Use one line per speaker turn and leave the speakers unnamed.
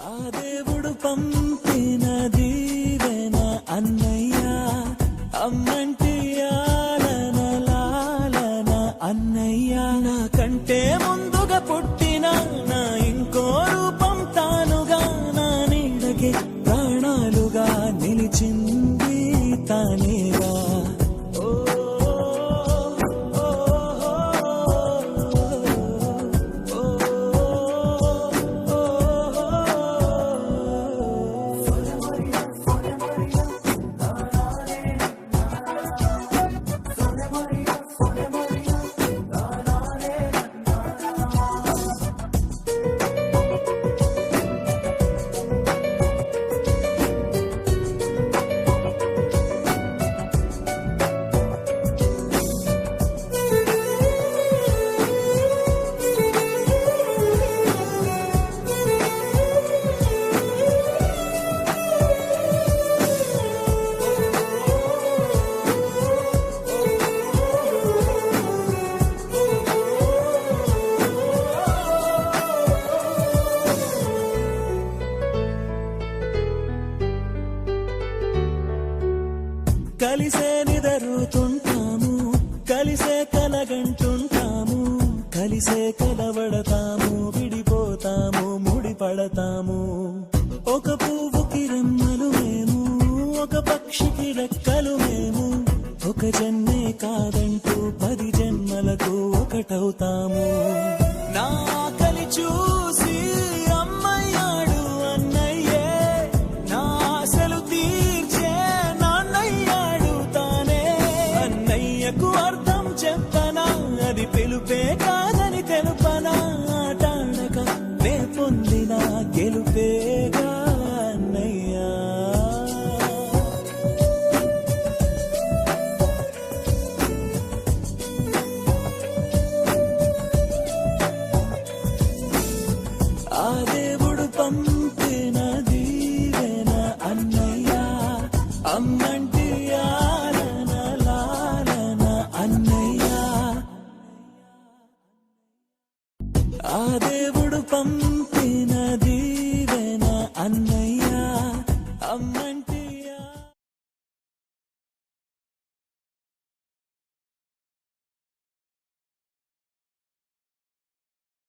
ఆ దేవుడు పంపిన దీవెన అన్నయ్య, అమ్మంటి ఆలన లాలన అన్నయ్య. నాకంటే ముందుగా పుట్టిన నా ఇంకో రూపం తానుగా, నా నీడకి ప్రాణాలుగా నిలిచింది తానేగా. కలిసే నిదరుతుంటాము, కలిసే కలగంటుంటాము, కలిసే కలవడతాము, విడిపోతాము, ముడిపడతాము. ఒక పువ్వుకి రెమ్మలు మేము, ఒక పక్షికి రెక్కలు మేము, ఒక జన్మే కాదంటూ 10 జన్మలకు ఒకటవుతాము. నా కలి చూసి అమ్మయ్యాడు అన్నయ్యే, నా ఆశలు తీర్చే నాన్నయ్యాడు తానే. అన్నయ్యకు అర్థం చెప్పనా, అది పిలుపే కాదని తెలుపనా, ఆటాడక నే పొందిన గెలుపేగా అన్నయ్యా. ఆ దేవుడు పంపిన దీవెన అన్నయ్య, అమ్మంటి ఆలన లాలన అన్నయ్య. ఆ దేవుడు పంపిన దీవెన అన్నయ్య, అమ్మంటి